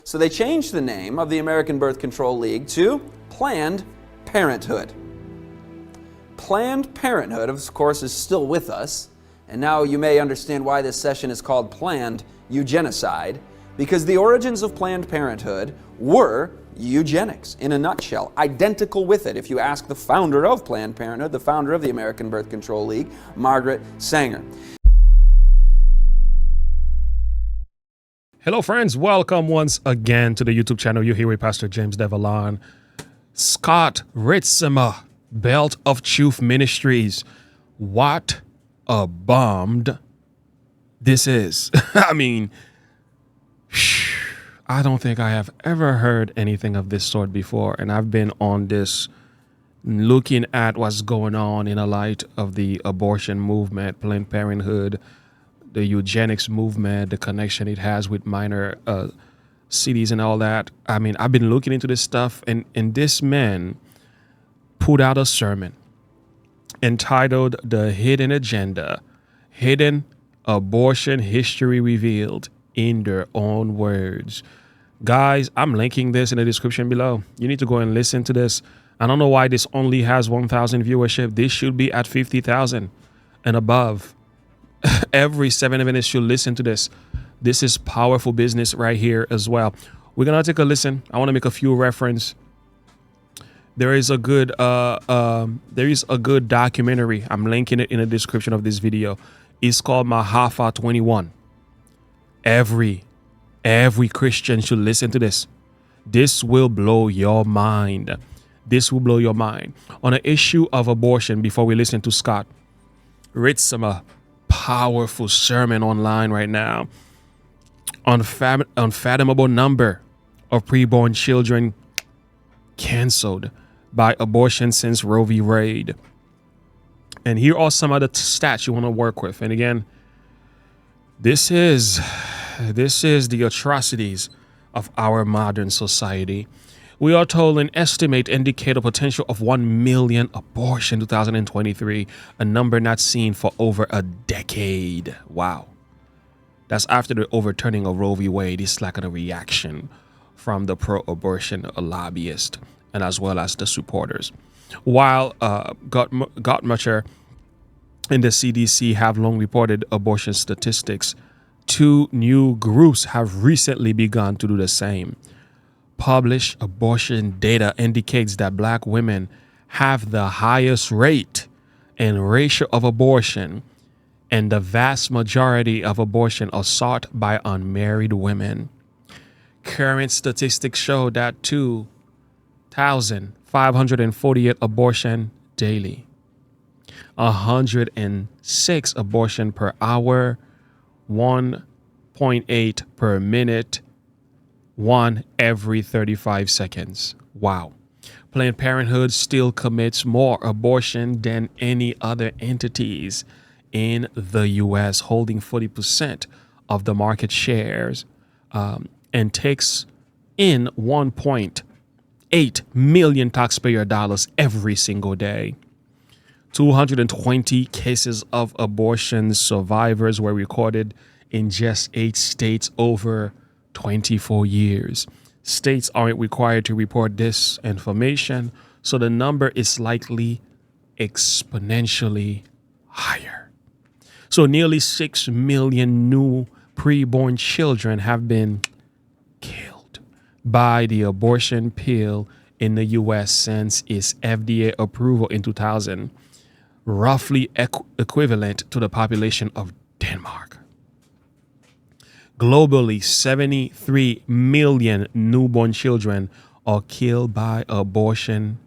So they changed the name of the American Birth Control League to Planned Parenthood. Planned Parenthood, of course, is still with us. And now you may understand why this session is called Planned Eugenicide, because the origins of Planned Parenthood were eugenics in a nutshell, identical with it. If you ask the founder of Planned Parenthood, the founder of the American Birth Control League, Margaret Sanger. Hello friends, welcome once again to the YouTube channel. You're here with Pastor James Devalon. Scott Ritsema, Belt of Truth Ministries. What a bombed this is. I mean, I don't think I have ever heard anything of this sort before. And I've been on this looking at what's going on in the light of the abortion movement, Planned Parenthood, the eugenics movement, the connection it has with minor cities and all that. I mean, I've been looking into this stuff, and this man put out a sermon entitled The Hidden Agenda, Hidden Abortion History Revealed in Their Own Words. Guys, I'm linking this in the description below. You need to go and listen to this. I don't know why this only has 1,000 viewership. This should be at 50,000 and above. Every 7 minutes should listen to this. This is powerful business right here as well. We're gonna take a listen. I want to make a few reference. There is a good documentary. I'm linking it in the description of this video. It's called Mahafa 21. Every Christian should listen to this. This will blow your mind. This will blow your mind. On the issue of abortion, before we listen to Scott Ritsema, powerful sermon online right now. Unfathomable number of preborn children canceled by abortion since Roe v. Wade. And here are some of the stats you want to work with. And again, this is the atrocities of our modern society. We are told an estimate indicate a potential of 1 million abortions in 2023, a number not seen for over a decade. Wow. That's after the overturning of Roe v. Wade. It's like a reaction from the pro-abortion lobbyists and as well as the supporters. While Gottmacher and the CDC have long reported abortion statistics, two new groups have recently begun to do the same. Published abortion data indicates that Black women have the highest rate and ratio of abortion, and the vast majority of abortion are sought by unmarried women. Current statistics show that 2,548 abortions daily, 106 abortions per hour, 1.8 per minute, one every 35 seconds. Wow. Planned Parenthood still commits more abortion than any other entities in the U.S., holding 40% of the market shares, and takes in $1.8 million taxpayer dollars every single day. 220 cases of abortion survivors were recorded in just 8 states over 24 years. States aren't required to report this information, so the number is likely exponentially higher. So nearly 6 million new preborn children have been killed by the abortion pill in the U.S. since its FDA approval in 2000, roughly equivalent to the population of Denmark. Globally, 73 million newborn children are killed by abortion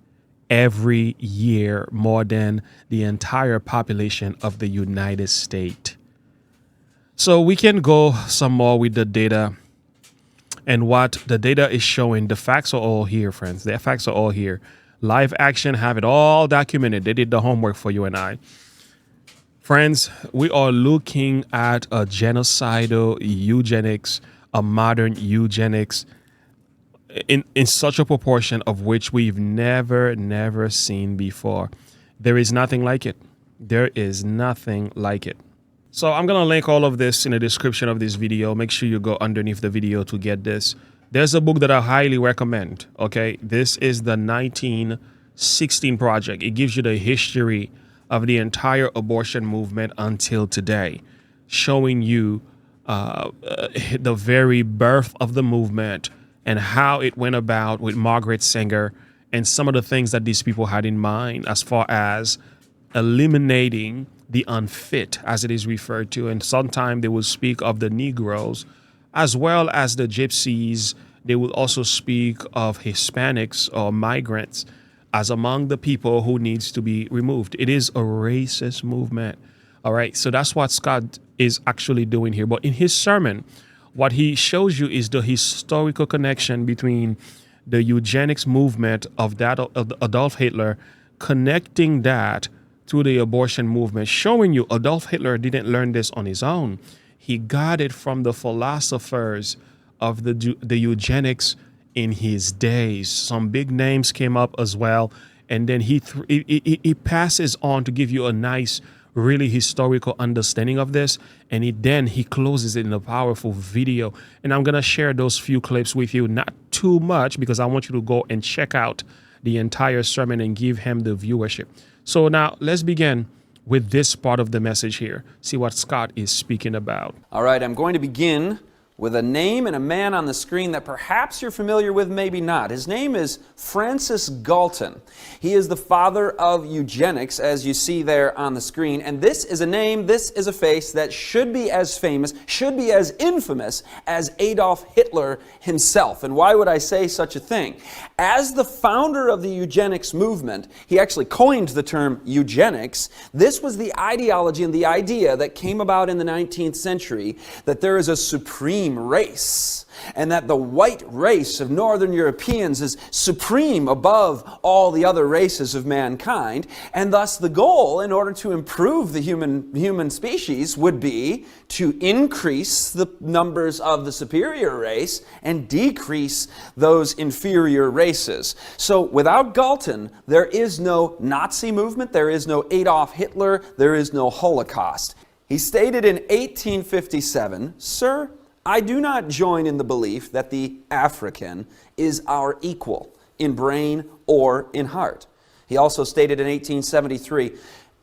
every year, more than the entire population of the United States. So we can go some more with the data and what the data is showing. The facts are all here, friends. The facts are all here. Live Action have it all documented. They did the homework for you and I. Friends, we are looking at a genocidal eugenics, a modern eugenics in such a proportion of which we've never seen before. There is nothing like it. There is nothing like it. So I'm going to link all of this in the description of this video. Make sure you go underneath the video to get this. There's a book that I highly recommend. Okay, this is the 1916 Project. It gives you the history of the entire abortion movement until today, showing you the very birth of the movement and how it went about with Margaret Sanger and some of the things that these people had in mind as far as eliminating the unfit, as it is referred to. And sometimes they will speak of the Negroes as well as the Gypsies. They will also speak of Hispanics or migrants as among the people who needs to be removed. It is a racist movement. All right. So that's what Scott is actually doing here. But in his sermon, what he shows you is the historical connection between the eugenics movement of Adolf Hitler, connecting that to the abortion movement, showing you Adolf Hitler didn't learn this on his own. He got it from the philosophers of the eugenics in his days. Some big names came up as well. And then he passes on to give you a nice, really historical understanding of this. And he closes it in a powerful video. And I'm going to share those few clips with you, not too much, because I want you to go and check out the entire sermon and give him the viewership. So now let's begin with this part of the message here. See what Scott is speaking about. All right, I'm going to begin with a name and a man on the screen that perhaps you're familiar with, maybe not. His name is Francis Galton. He is the father of eugenics, as you see there on the screen. And this is a name, this is a face that should be as famous, should be as infamous as Adolf Hitler himself. And why would I say such a thing? As the founder of the eugenics movement, he actually coined the term eugenics. This was the ideology and the idea that came about in the 19th century, that there is a supreme race, and that the white race of Northern Europeans is supreme above all the other races of mankind, and thus the goal, in order to improve the human species, would be to increase the numbers of the superior race and decrease those inferior races. So without Galton, there is no Nazi movement, there is no Adolf Hitler, there is no Holocaust. He stated in 1857, "Sir, I do not join in the belief that the African is our equal in brain or in heart." He also stated in 1873,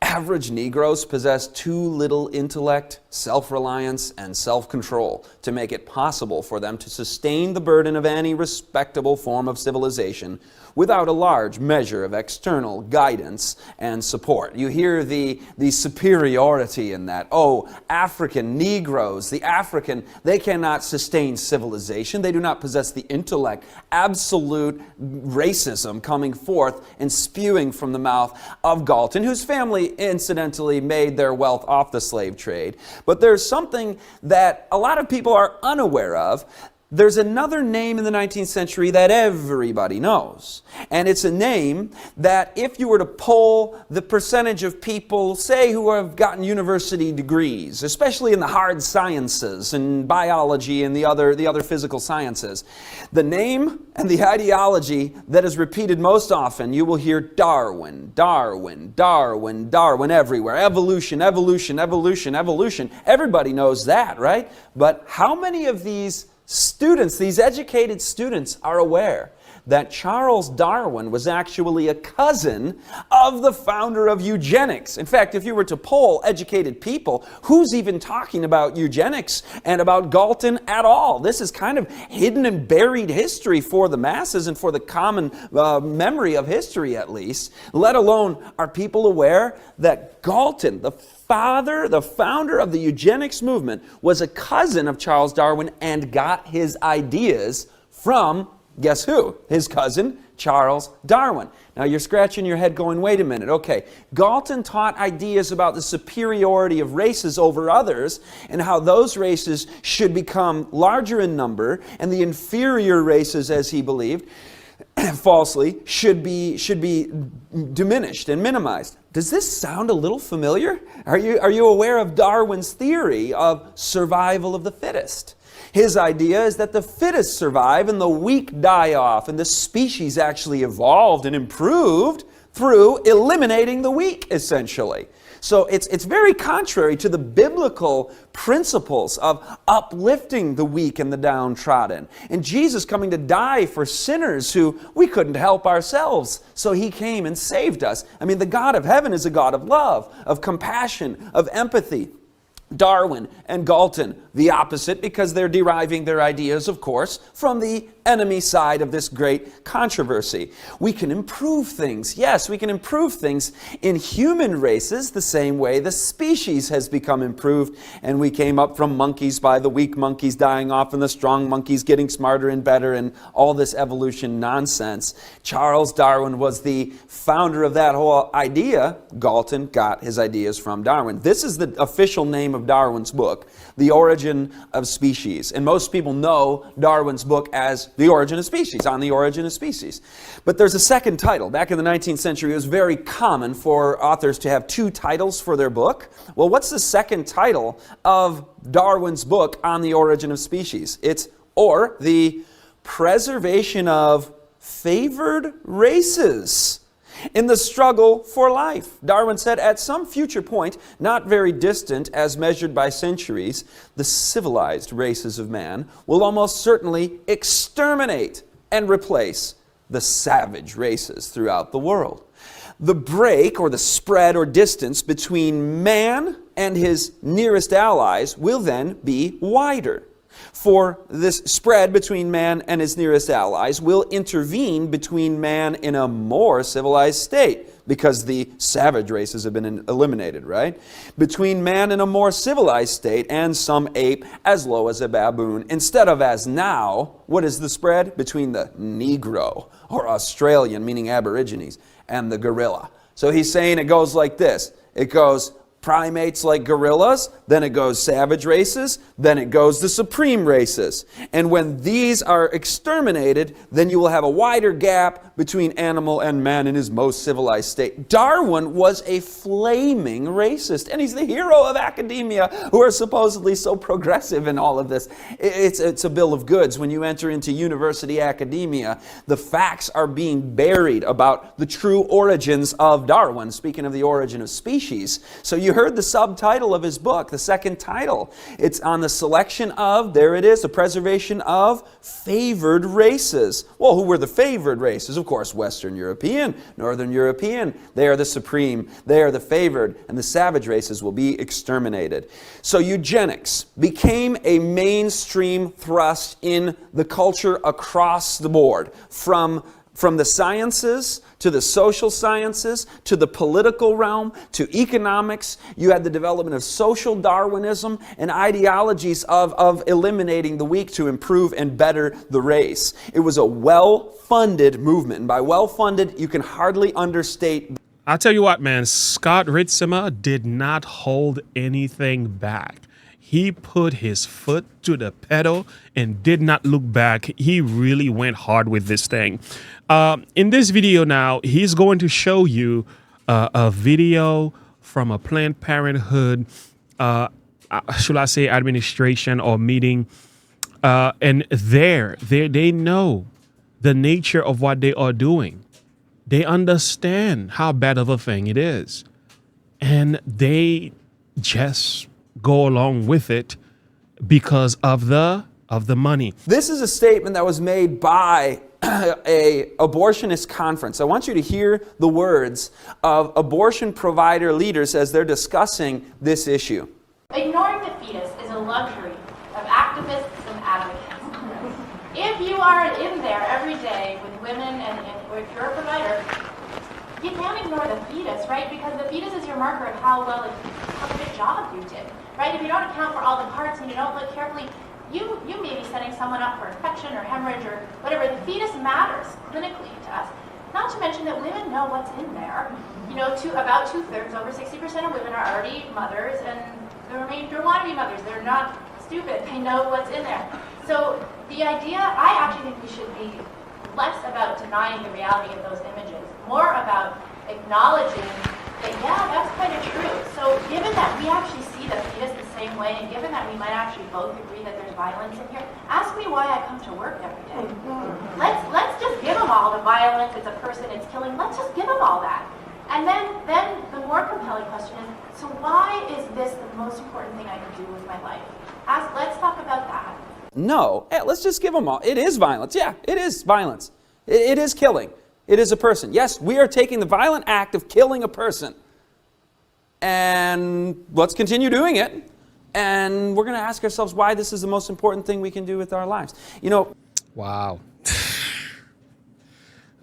"Average Negroes possess too little intellect, self-reliance, and self-control to make it possible for them to sustain the burden of any respectable form of civilization without a large measure of external guidance and support." You hear the superiority in that. Oh, African Negroes, the African, they cannot sustain civilization. They do not possess the intellect. Absolute racism coming forth and spewing from the mouth of Galton, whose family incidentally made their wealth off the slave trade. But there's something that a lot of people are unaware of. There's another name in the 19th century that everybody knows. And it's a name that if you were to poll the percentage of people, say, who have gotten university degrees, especially in the hard sciences and biology and the other physical sciences, the name and the ideology that is repeated most often, you will hear Darwin, Darwin, Darwin, Darwin everywhere. Evolution, evolution, evolution, evolution. Everybody knows that, right? But how many of these students, these educated students, are aware that Charles Darwin was actually a cousin of the founder of eugenics? In fact, if you were to poll educated people, who's even talking about eugenics and about Galton at all? This is kind of hidden and buried history for the masses and for the common memory of history, at least. Let alone, are people aware that Galton, the founder of the eugenics movement, was a cousin of Charles Darwin and got his ideas from, guess who? His cousin, Charles Darwin. Now you're scratching your head going, wait a minute, okay. Galton taught ideas about the superiority of races over others and how those races should become larger in number, and the inferior races, as he believed, falsely, should be diminished and minimized. Does this sound a little familiar? Are you aware of Darwin's theory of survival of the fittest? His idea is that the fittest survive and the weak die off, and the species actually evolved and improved through eliminating the weak, essentially. So it's very contrary to the biblical principles of uplifting the weak and the downtrodden. And Jesus coming to die for sinners who we couldn't help ourselves. So he came and saved us. I mean, the God of heaven is a God of love, of compassion, of empathy. Darwin and Galton, the opposite, because they're deriving their ideas, of course, from the enemy side of this great controversy. We can improve things. Yes, we can improve things in human races the same way the species has become improved, and we came up from monkeys by the weak monkeys dying off and the strong monkeys getting smarter and better and all this evolution nonsense. Charles Darwin was the founder of that whole idea. Galton got his ideas from Darwin. This is the official name of Darwin's book, The Origin of Species. And most people know Darwin's book as The Origin of Species, On the Origin of Species. But there's a second title. Back in the 19th century, it was very common for authors to have two titles for their book. Well, what's the second title of Darwin's book, On the Origin of Species? It's Or the Preservation of Favored Races in the Struggle for Life. Darwin said, at some future point, not very distant as measured by centuries, the civilized races of man will almost certainly exterminate and replace the savage races throughout the world. The break or the spread or distance between man and his nearest allies will then be wider. For this spread between man and his nearest allies will intervene between man in a more civilized state, because the savage races have been eliminated, right? Between man in a more civilized state and some ape as low as a baboon. Instead of as now, what is the spread? Between the Negro, or Australian, meaning Aborigines, and the gorilla. So he's saying it goes like this. It goes primates like gorillas, then it goes savage races, then it goes the supreme races. And when these are exterminated, then you will have a wider gap between animal and man in his most civilized state. Darwin was a flaming racist, and he's the hero of academia, who are supposedly so progressive in all of this. It's a bill of goods. When you enter into university academia, the facts are being buried about the true origins of Darwin, speaking of the origin of species. So you heard the subtitle of his book, the second title. It's on the selection of, there it is, the preservation of favored races. Well, who were the favored races? Of course, Western European, Northern European. They are the supreme. They are the favored. And the savage races will be exterminated. So eugenics became a mainstream thrust in the culture across the board. From the sciences, to the social sciences, to the political realm, to economics. You had the development of social Darwinism and ideologies of eliminating the weak to improve and better the race. It was a well-funded movement. And by well-funded, you can hardly understate. I'll tell you what, man, Scott Ritsema did not hold anything back. He put his foot to the pedal and did not look back. He really went hard with this thing. In this video now, he's going to show you a video from a Planned Parenthood, should I say administration or meeting. And they know the nature of what they are doing. They understand how bad of a thing it is. And they just go along with it because of the money. This is a statement that was made by a abortionist conference. I want you to hear the words of abortion provider leaders as they're discussing this issue. Ignoring the fetus is a luxury of activists and advocates. If you are in there every day with women and if you're a provider, you can't ignore the fetus, right? Because the fetus is your marker of how good a job you did, right? If you don't account for all the parts and you don't look carefully, you may be setting someone up for infection or hemorrhage or whatever. The fetus matters clinically to us. Not to mention that women know what's in there. You know, about 2/3, over 60% of women are already mothers, and the remainder want to be mothers. They're not stupid. They know what's in there. So the idea, I actually think we should be less about denying the reality of those images, more about acknowledging that, yeah, that's kind of true. So given that we actually see the fetus the same way, and given that we might actually both agree that there's violence in here, ask me why I come to work every day. Let's just give them all the violence. It's a person, it's killing. Let's just give them all that. And then the more compelling question is, so why is this the most important thing I can do with my life? Let's talk about that. No, let's just give them all. It is violence. Yeah, it is violence. It is killing. It is a person. Yes, we are taking the violent act of killing a person. And let's continue doing it. And we're going to ask ourselves why this is the most important thing we can do with our lives. Wow.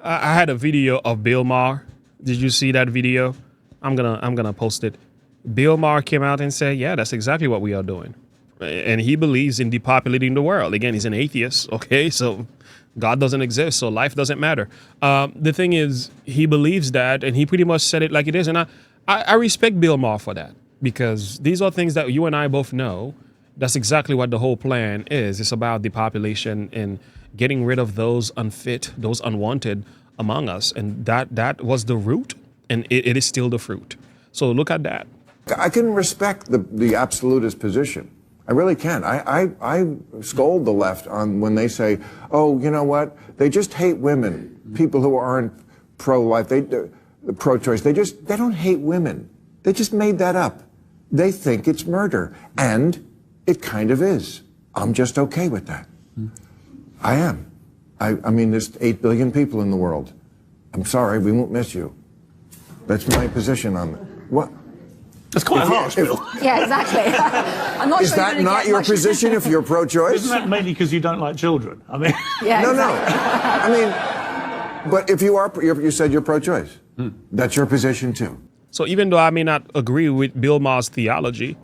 I had a video of Bill Maher. Did you see that video? I'm gonna post it. Bill Maher came out and said, yeah, that's exactly what we are doing. And he believes in depopulating the world. Again, he's an atheist, okay? So God doesn't exist, so life doesn't matter. The thing is, he believes that, and he pretty much said it like it is. And I respect Bill Maher for that, because these are things that you and I both know. That's exactly what the whole plan is. It's about depopulation and getting rid of those unfit, those unwanted among us. And that was the root, and it is still the fruit. So look at that. I can respect the absolutist position. I really can. I scold the left on when they say, oh, you know what? They just hate women. People who aren't pro-life, pro-choice. They don't hate women. They just made that up. They think it's murder. And it kind of is. I'm just okay with that. I am. I mean, there's 8 billion people in the world. I'm sorry, we won't miss you. That's my position on it. What? That's quite harsh, Bill. Yeah, exactly. I'm not Is that not your position if you're pro-choice? Isn't that mainly because you don't like children? I mean, Yeah, No, exactly. no. I mean, but if you said you're pro-choice. That's your position too. So even though I may not agree with Bill Maher's theology,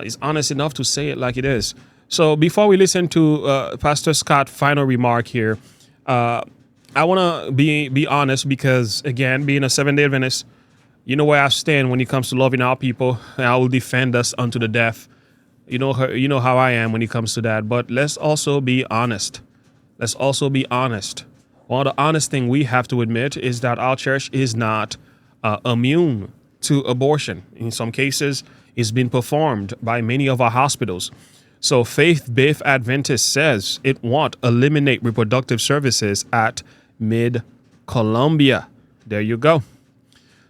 he's honest enough to say it like it is. So before we listen to Pastor Scott's final remark here, I want to be honest, because, again, being a Seventh-day Adventist, you know where I stand when it comes to loving our people, and I will defend us unto the death. You know how I am when it comes to that. But let's also be honest. Let's also be honest. One of the honest thing we have to admit is that our church is not immune to abortion. In some cases, it's been performed by many of our hospitals. So Faith-Based Adventist says it won't eliminate reproductive services at Mid-Columbia. There you go.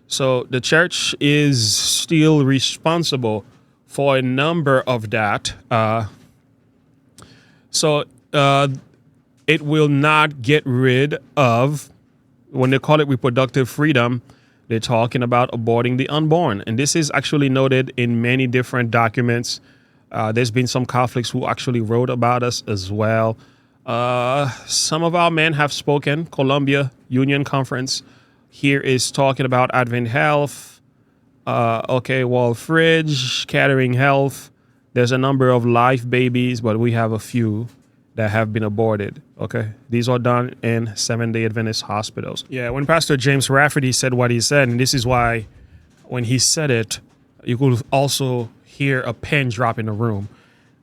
So the church is still responsible for a number of that. It will not get rid of, when they call it reproductive freedom, they're talking about aborting the unborn. And this is actually noted in many different documents. There's been some Catholics who actually wrote about us as well. Some of our men have spoken. Columbia Union Conference here is talking about Advent Health. Fridge, Catering Health. There's a number of live babies, but we have a few that have been aborted. Okay, these are done in Seventh-day Adventist hospitals. Yeah, when Pastor James Rafferty said what he said, and this is why when he said it, you could also hear a pen drop in the room.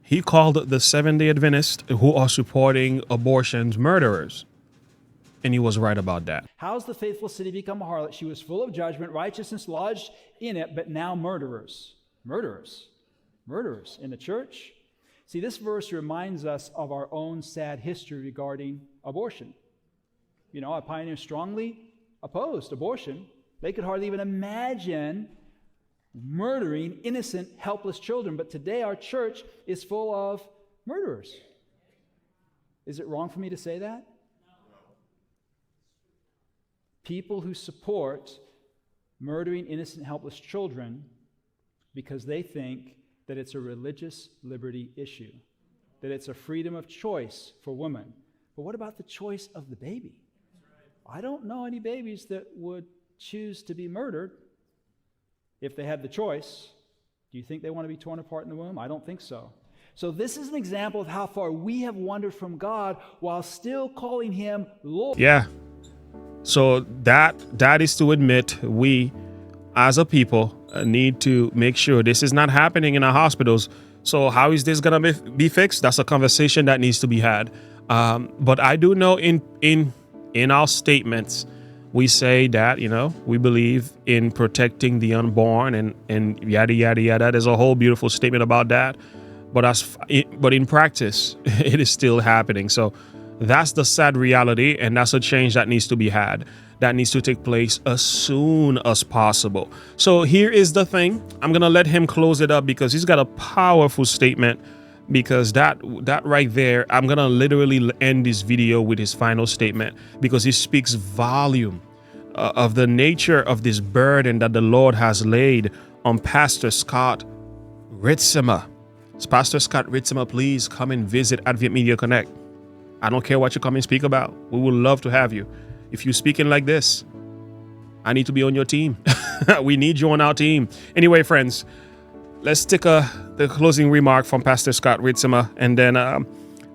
He called the Seventh-day Adventists who are supporting abortions murderers. And he was right about that. How's the faithful city become a harlot? She was full of judgment, righteousness lodged in it, but now murderers. Murderers in the church. See, this verse reminds us of our own sad history regarding abortion. Our pioneers strongly opposed abortion. They could hardly even imagine murdering innocent, helpless children. But today our church is full of murderers. Is it wrong for me to say that? People who support murdering innocent, helpless children because they think that it's a religious liberty issue, that it's a freedom of choice for women. But what about the choice of the baby? I don't know any babies that would choose to be murdered if they had the choice. Do you think they want to be torn apart in the womb? I don't think so. So this is an example of how far we have wandered from God while still calling him Lord. Yeah. So that is to admit we, as a people, need to make sure this is not happening in our hospitals. So how is this going to be fixed? That's a conversation that needs to be had. But I do know in our statements, we say that, we believe in protecting the unborn and yada, yada, yada. There's a whole beautiful statement about that. But in practice, it is still happening. So that's the sad reality, and that's a change that needs to be had. that needs to take place as soon as possible. So here is the thing. I'm going to let him close it up because he's got a powerful statement, because that right there, I'm going to literally end this video with his final statement, because he speaks volume of the nature of this burden that the Lord has laid on Pastor Scott Ritsema. Pastor Scott Ritsema, please come and visit Advent Media Connect. I don't care what you come and speak about. We would love to have you. If you're speaking like this, I need to be on your team. We need you on our team. Anyway, friends, let's take the closing remark from Pastor Scott Ritsema, and then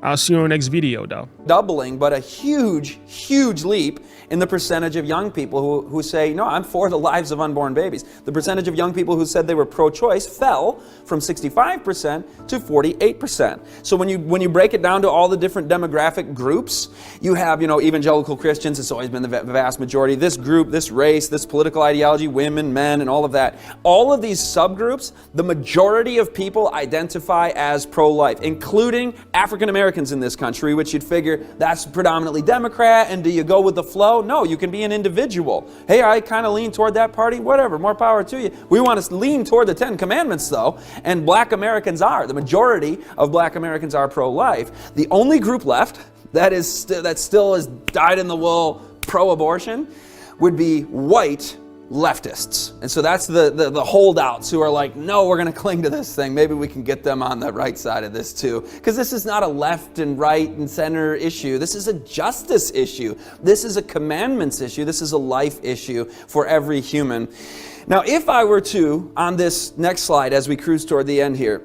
I'll see you in the next video, though. Doubling, but a huge, huge leap in the percentage of young people who say, no, I'm for the lives of unborn babies. The percentage of young people who said they were pro-choice fell from 65% to 48%. So when you break it down to all the different demographic groups, you have, evangelical Christians, it's always been the vast majority, this group, this race, this political ideology, women, men, and all of that. All of these subgroups, the majority of people identify as pro-life, including African Americans in this country, which you'd figure that's predominantly Democrat, and do you go with the flow? No, you can be an individual. Hey, I kind of lean toward that party, whatever, more power to you. We want to lean toward the 10 Commandments, though, and black Americans are. The majority of black Americans are pro-life. The only group left that still is dyed-in-the-wool pro-abortion would be white leftists. And so that's the holdouts who are like, no, we're going to cling to this thing. Maybe we can get them on the right side of this too. Because this is not a left and right and center issue. This is a justice issue. This is a commandments issue. This is a life issue for every human. Now, if I were to, on this next slide as we cruise toward the end here,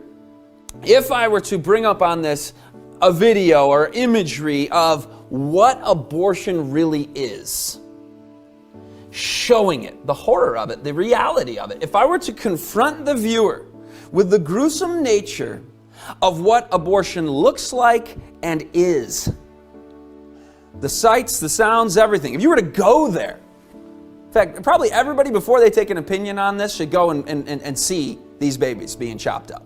if I were to bring up on this a video or imagery of what abortion really is, showing it, the horror of it, the reality of it. If I were to confront the viewer with the gruesome nature of what abortion looks like and is, the sights, the sounds, everything. If you were to go there, in fact, probably everybody before they take an opinion on this should go and see these babies being chopped up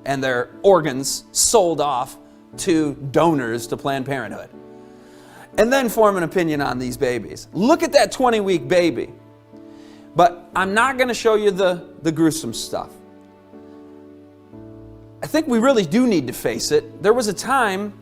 and their organs sold off to donors to Planned Parenthood, and then form an opinion on these babies. Look at that 20-week baby. But I'm not going to show you the gruesome stuff. I think we really do need to face it. There was a time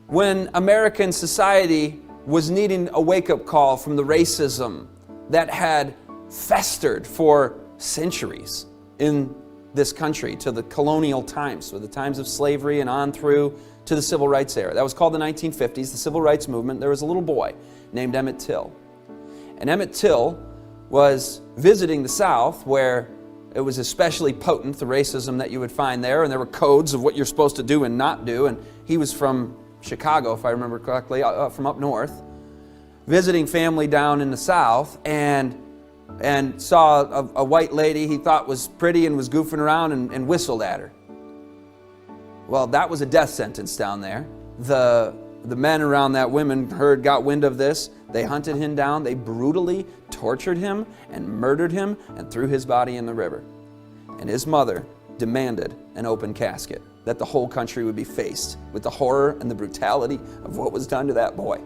when American society was needing a wake-up call from the racism that had festered for centuries in this country, to the colonial times, so the times of slavery and on through to the Civil Rights era. That was called the 1950s, the Civil Rights Movement. There was a little boy named Emmett Till. And Emmett Till was visiting the South, where it was especially potent, the racism that you would find there, and there were codes of what you're supposed to do and not do. And he was from Chicago, if I remember correctly, from up north, visiting family down in the South, and saw a white lady he thought was pretty and was goofing around and whistled at her. Well, that was a death sentence down there. The men around that woman got wind of this. They hunted him down. They brutally tortured him and murdered him and threw his body in the river. And his mother demanded an open casket, that the whole country would be faced with the horror and the brutality of what was done to that boy.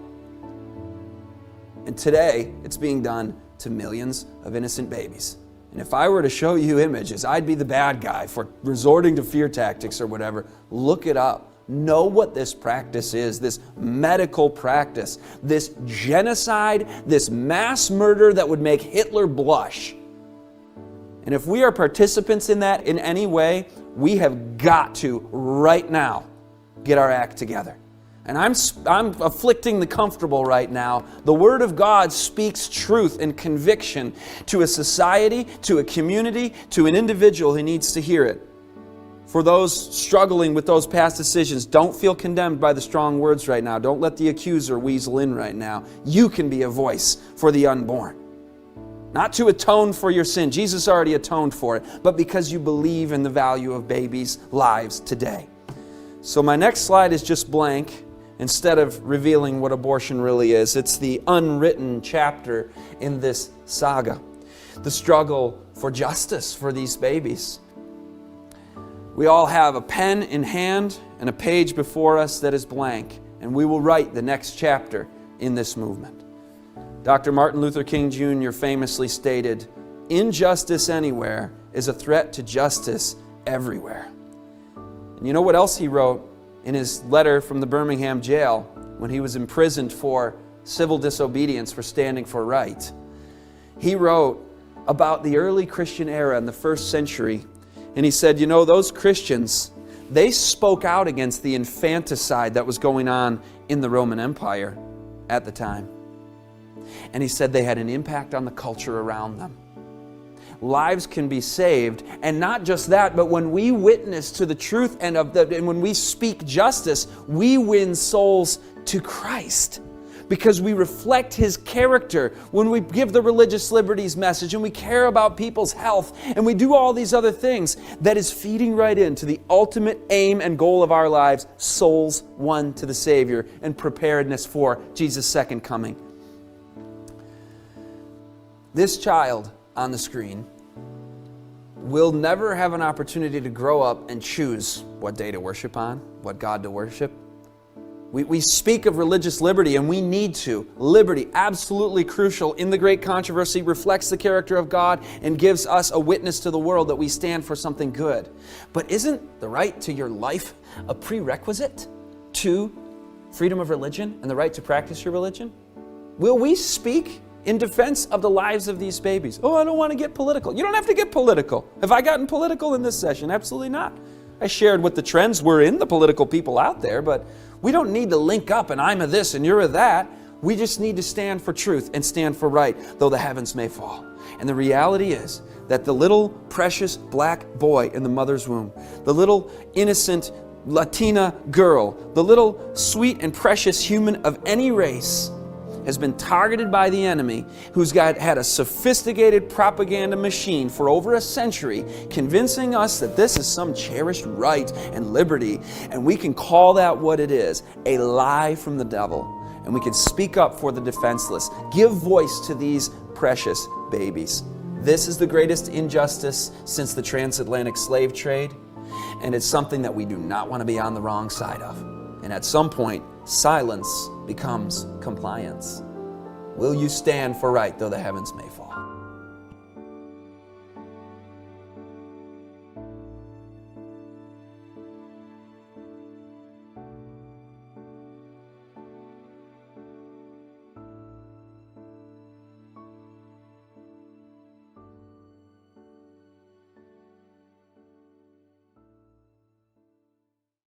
And today, it's being done to millions of innocent babies. And if I were to show you images, I'd be the bad guy for resorting to fear tactics or whatever. Look it up. Know what this practice is, this medical practice, this genocide, this mass murder that would make Hitler blush. And if we are participants in that in any way, we have got to, right now, get our act together. And I'm afflicting the comfortable right now. The Word of God speaks truth and conviction to a society, to a community, to an individual who needs to hear it. For those struggling with those past decisions, don't feel condemned by the strong words right now. Don't let the accuser weasel in right now. You can be a voice for the unborn. Not to atone for your sin. Jesus already atoned for it. But because you believe in the value of babies' lives today. So my next slide is just blank. Instead of revealing what abortion really is, it's the unwritten chapter in this saga. The struggle for justice for these babies. We all have a pen in hand and a page before us that is blank, and we will write the next chapter in this movement. Dr. Martin Luther King Jr. famously stated, "Injustice anywhere is a threat to justice everywhere." And you know what else he wrote in his letter from the Birmingham jail when he was imprisoned for civil disobedience for standing for right? He wrote about the early Christian era in the first century, and he said, you know, those Christians, they spoke out against the infanticide that was going on in the Roman Empire at the time. And he said they had an impact on the culture around them. Lives can be saved, and not just that, but when we witness to the truth and when we speak justice, we win souls to Christ because we reflect His character. When we give the religious liberties message and we care about people's health and we do all these other things, that is feeding right into the ultimate aim and goal of our lives, souls won to the Savior and preparedness for Jesus' second coming. This child on the screen will never have an opportunity to grow up and choose what day to worship on, what God to worship. We speak of religious liberty, and we need to. Liberty, absolutely crucial in the great controversy, reflects the character of God and gives us a witness to the world that we stand for something good. But isn't the right to your life a prerequisite to freedom of religion and the right to practice your religion? Will we speak in defense of the lives of these babies? Oh, I don't want to get political. You don't have to get political. Have I gotten political in this session? Absolutely not. I shared what the trends were in the political people out there, but we don't need to link up and I'm a this and you're a that. We just need to stand for truth and stand for right, though the heavens may fall. And the reality is that the little precious black boy in the mother's womb, the little innocent Latina girl, the little sweet and precious human of any race, has been targeted by the enemy, who's had a sophisticated propaganda machine for over a century, convincing us that this is some cherished right and liberty, and we can call that what it is, a lie from the devil. And we can speak up for the defenseless, give voice to these precious babies. This is the greatest injustice since the transatlantic slave trade, and it's something that we do not want to be on the wrong side of. And at some point, silence becomes compliance. Will you stand for right, though the heavens may fall?